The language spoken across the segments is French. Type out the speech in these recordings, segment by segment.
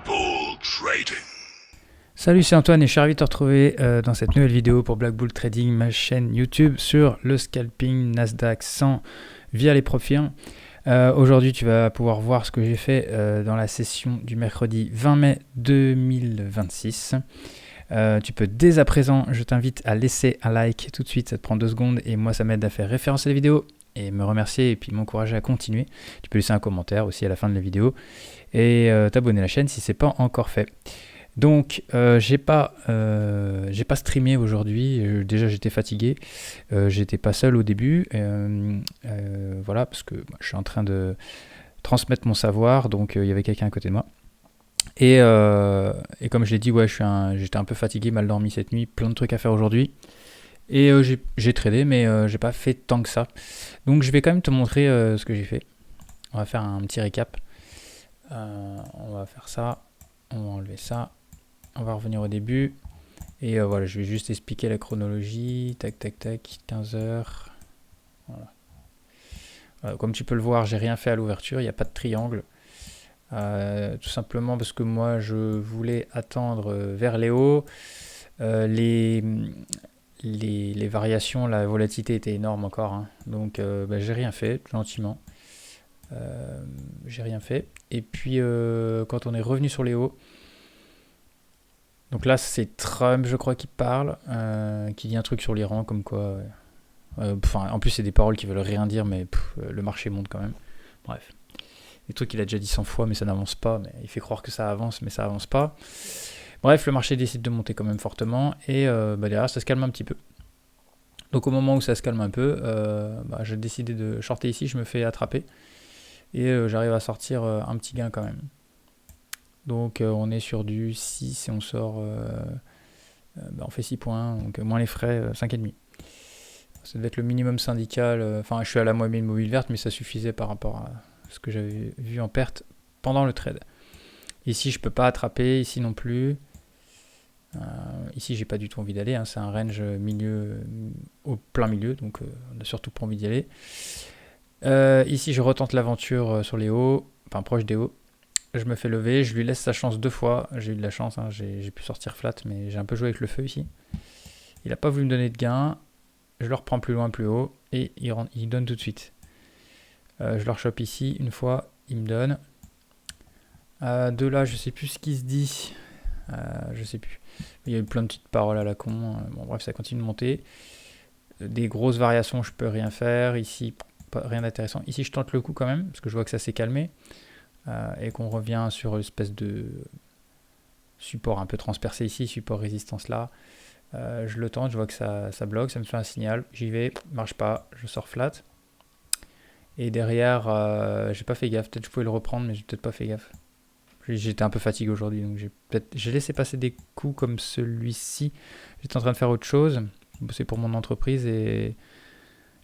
Bull Trading. Salut, c'est Antoine et je suis ravi de te retrouver dans cette nouvelle vidéo pour Black Bull Trading, ma chaîne YouTube sur le scalping Nasdaq 100 via les profils. Aujourd'hui, tu vas pouvoir voir ce que j'ai fait dans la session du mercredi 20 mai 2026. Tu peux dès à présent, je t'invite à laisser un like tout de suite, ça te prend 2 secondes et moi ça m'aide à faire référencer les vidéos et me remercier et puis m'encourager à continuer. Tu peux laisser un commentaire aussi à la fin de la vidéo et t'abonner à la chaîne si ce n'est pas encore fait. Donc, j'ai pas streamé aujourd'hui. Déjà, j'étais fatigué. J'étais pas seul au début. Voilà, parce que je suis en train de transmettre mon savoir. Donc, il y avait quelqu'un à côté de moi. Et comme je l'ai dit, ouais, j'étais un peu fatigué, mal dormi cette nuit. Plein de trucs à faire aujourd'hui. Et j'ai tradé, mais j'ai pas fait tant que ça. Donc, je vais quand même te montrer ce que j'ai fait. On va faire un petit récap. On va faire ça. On va enlever ça. On va revenir au début et voilà, je vais juste expliquer la chronologie. Tac, tac, tac, 15 heures. Voilà. Comme tu peux le voir, j'ai rien fait à l'ouverture, il n'y a pas de triangle. Tout simplement parce que moi, je voulais attendre vers les hauts. Les variations, la volatilité était énorme encore. Hein. Donc, j'ai rien fait, gentiment. J'ai rien fait. Et puis, quand on est revenu sur les hauts, donc là, c'est Trump, je crois, qui parle, qui dit un truc sur l'Iran, comme quoi... en plus, c'est des paroles qui veulent rien dire, mais le marché monte quand même. Bref. Des trucs qu'il a déjà dit 100 fois, mais ça n'avance pas. Mais il fait croire que ça avance, mais ça avance pas. Bref, le marché décide de monter quand même fortement, et derrière, ça se calme un petit peu. Donc au moment où ça se calme un peu, j'ai décidé de shorter ici, je me fais attraper, et j'arrive à sortir un petit gain quand même. Donc on est sur du 6 et on sort, on fait 6 points, donc moins les frais, 5,5. Ça devait être le minimum syndical, je suis à la moyenne mobile verte, mais ça suffisait par rapport à ce que j'avais vu en perte pendant le trade. Ici je peux pas attraper, ici non plus. Ici j'ai pas du tout envie d'aller, hein, c'est un range milieu, au plein milieu, donc on a surtout pas envie d'y aller. Ici je retente l'aventure sur les hauts, proche des hauts. Je me fais lever, je lui laisse sa chance 2 fois. J'ai eu de la chance, hein, j'ai pu sortir flat, mais j'ai un peu joué avec le feu ici. Il n'a pas voulu me donner de gain. Je le reprends plus loin, plus haut, et il donne tout de suite. Je le rechoppe ici, une fois, il me donne. De là, je sais plus ce qui se dit. Je sais plus. Il y a eu plein de petites paroles à la con. Bon, bref, ça continue de monter. Des grosses variations, je peux rien faire. Ici, rien d'intéressant. Ici, je tente le coup quand même, parce que je vois que ça s'est calmé. Et qu'on revient sur une espèce de support un peu transpercé ici, support résistance là. Je le tente, je vois que ça bloque, ça me fait un signal, j'y vais, marche pas, je sors flat. Et derrière, j'ai pas fait gaffe, peut-être je pouvais le reprendre, mais j'ai peut-être pas fait gaffe. J'étais un peu fatigué aujourd'hui, donc j'ai laissé passer des coups comme celui-ci. J'étais en train de faire autre chose, c'est pour mon entreprise et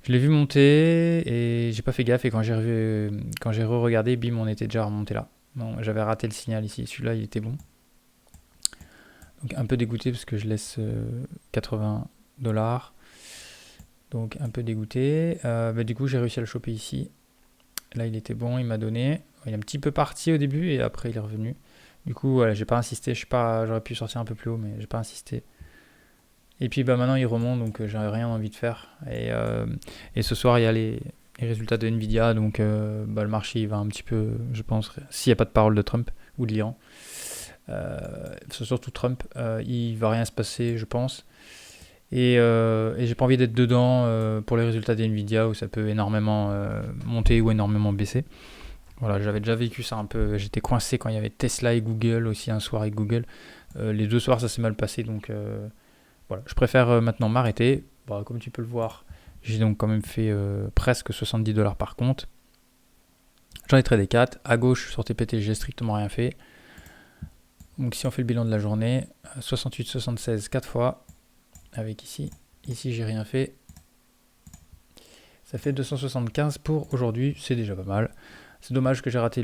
je l'ai vu monter et j'ai pas fait gaffe, et quand j'ai re-regardé, bim, on était déjà remonté là. Bon, j'avais raté le signal ici, celui-là il était bon. Donc un peu dégoûté parce que je laisse 80 $. Donc un peu dégoûté. Du coup j'ai réussi à le choper ici. Là il était bon, il m'a donné. Il est un petit peu parti au début et après il est revenu. Du coup voilà, j'ai pas insisté, j'aurais pu sortir un peu plus haut, mais j'ai pas insisté. Et puis maintenant il remonte, donc j'avais rien envie de faire. Et ce soir il y a les résultats de Nvidia, donc le marché il va un petit peu, je pense, s'il n'y a pas de parole de Trump ou de l'Iran. C'est surtout Trump, il va rien se passer, je pense. Et j'ai pas envie d'être dedans pour les résultats de Nvidia où ça peut énormément monter ou énormément baisser. Voilà, j'avais déjà vécu ça un peu. J'étais coincé quand il y avait Tesla et Google aussi, un soir avec Google. Les 2 soirs ça s'est mal passé, donc voilà, je préfère maintenant m'arrêter. Bon, comme tu peux le voir, j'ai donc quand même fait presque 70 $ par compte. J'en ai tradé 4. À gauche sur TPT, j'ai strictement rien fait. Donc si on fait le bilan de la journée, 68, 76, 4 fois. Avec ici, j'ai rien fait. Ça fait 275 pour aujourd'hui, c'est déjà pas mal. C'est dommage que j'ai raté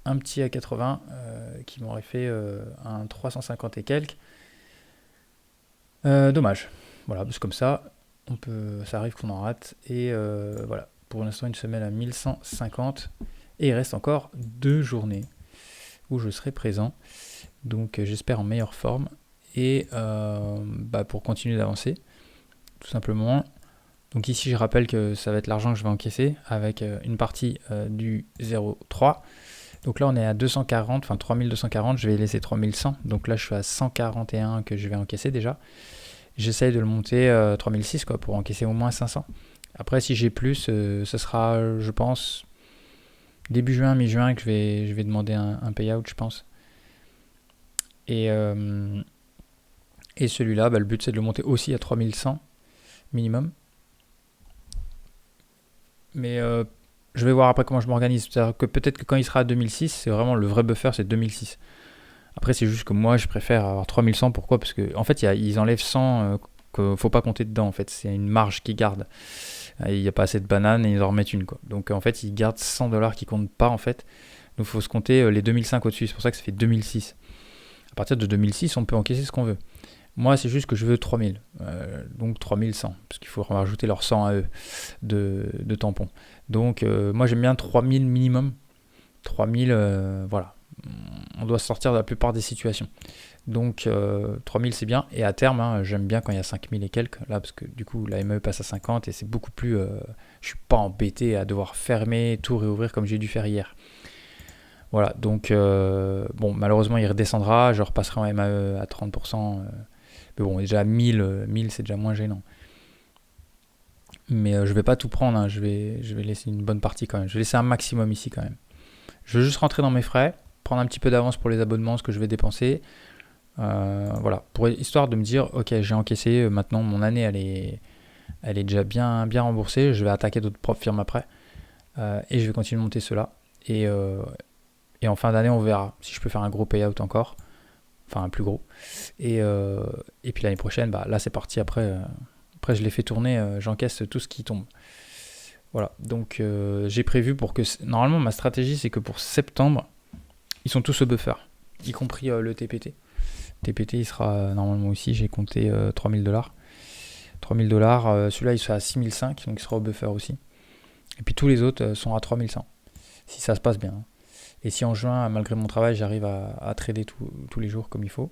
un petit à 80 qui m'aurait fait un 350 et quelques. Dommage. Voilà, c'est comme ça. Ça arrive qu'on en rate. Et voilà, pour l'instant, une semaine à 1150. Et il reste encore 2 journées. où je serai présent. Donc j'espère en meilleure forme et pour continuer d'avancer, tout simplement. Donc ici je rappelle que ça va être l'argent que je vais encaisser avec une partie du 0,3. Donc là on est à 240, enfin 3240, je vais laisser 3100. Donc là je suis à 141 que je vais encaisser déjà. J'essaye de le monter 3006 quoi, pour encaisser au moins 500. Après si j'ai plus, ce sera je pense début juin, mi-juin que je vais demander un payout je pense. Et celui-là, le but c'est de le monter aussi à 3100 minimum. Mais je vais voir après comment je m'organise. C'est-à-dire que peut-être que quand il sera à 2006, c'est vraiment le vrai buffer, c'est 2006. Après, c'est juste que moi, je préfère avoir 3100. Pourquoi ? Parce qu'en fait, ils enlèvent 100 qu'il ne faut pas compter dedans. En fait, c'est une marge qu'ils gardent. Il n'y a pas assez de bananes et ils en remettent une. Quoi. Donc, en fait, ils gardent $100 qui ne comptent pas. En fait. Donc, il faut se compter les 2005 au-dessus. C'est pour ça que ça fait 2006. À partir de 2006, on peut encaisser ce qu'on veut. Moi, c'est juste que je veux 3000. Donc, 3100. Parce qu'il faut rajouter leurs 100 à eux de tampons. Donc, moi, j'aime bien 3000 minimum. 3000, voilà. On doit sortir de la plupart des situations. Donc 3000 c'est bien. Et à terme, j'aime bien quand il y a 5000 et quelques. Là, parce que du coup, la ME passe à 50 et c'est beaucoup plus... je suis pas embêté à devoir fermer, tout réouvrir comme j'ai dû faire hier. Voilà, donc malheureusement, il redescendra. Je repasserai en MAE à 30%. Mais bon, déjà 1000 c'est déjà moins gênant. Mais je vais pas tout prendre. Je vais laisser une bonne partie quand même. Je vais laisser un maximum ici quand même. Je vais juste rentrer dans mes frais, prendre un petit peu d'avance pour les abonnements, ce que je vais dépenser. Voilà, histoire de me dire, ok, j'ai encaissé, maintenant mon année elle est déjà bien remboursée, je vais attaquer d'autres propres firmes après. Et je vais continuer de monter cela. Et en fin d'année, on verra si je peux faire un gros payout encore, enfin un plus gros. Et puis l'année prochaine, là c'est parti, après je les fais tourner, j'encaisse tout ce qui tombe. Voilà, donc j'ai prévu pour que... Normalement, ma stratégie, c'est que pour septembre, ils sont tous au buffer, y compris le TPT. TPT, il sera normalement aussi, j'ai compté $3000. $3000, celui-là, il sera à 6005, donc il sera au buffer aussi. Et puis tous les autres sont à 3100, si ça se passe bien. Et si en juin, malgré mon travail, j'arrive à trader tous les jours comme il faut.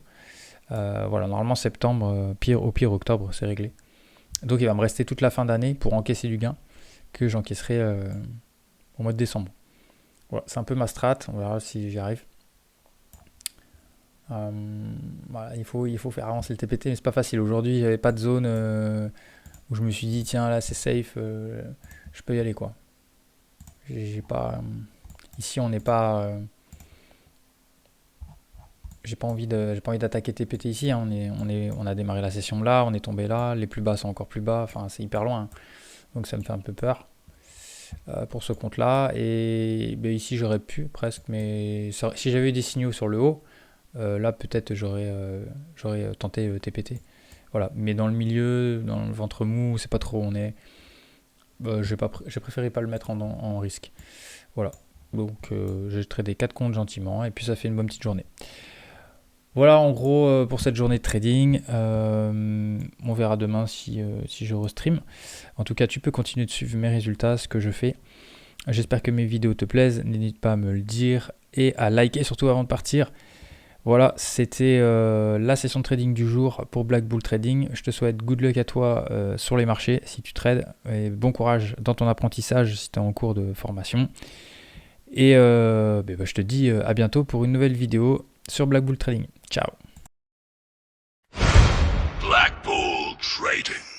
Voilà, normalement, septembre, au pire, octobre, c'est réglé. Donc il va me rester toute la fin d'année pour encaisser du gain que j'encaisserai au mois de décembre. Voilà, c'est un peu ma strat, on verra si j'y arrive. Voilà, il faut faire avancer le TPT, mais c'est pas facile. Aujourd'hui, j'avais pas de zone où je me suis dit tiens là c'est safe, je peux y aller quoi. J'ai pas ici on n'est pas j'ai pas envie d'attaquer TPT ici. Hein. On a démarré la session là, on est tombé là, les plus bas sont encore plus bas, enfin c'est hyper loin. Hein. Donc ça me fait un peu peur pour ce compte-là. Et ici j'aurais pu presque, mais si j'avais eu des signaux sur le haut, là peut-être j'aurais tenté TPT. Voilà. Mais dans le milieu, dans le ventre mou, c'est pas trop où on est. J'ai préféré pas le mettre en risque. Voilà. Donc j'ai tradé 4 comptes gentiment et puis ça fait une bonne petite journée. Voilà en gros pour cette journée de trading. On verra demain si je restream. En tout cas, tu peux continuer de suivre mes résultats, ce que je fais. J'espère que mes vidéos te plaisent. N'hésite pas à me le dire et à liker surtout avant de partir. Voilà, c'était la session de trading du jour pour Black Bull Trading. Je te souhaite good luck à toi sur les marchés si tu trades. Et bon courage dans ton apprentissage si tu es en cours de formation. Et je te dis à bientôt pour une nouvelle vidéo sur Black Bull Trading. Ciao. Black Bull Trading.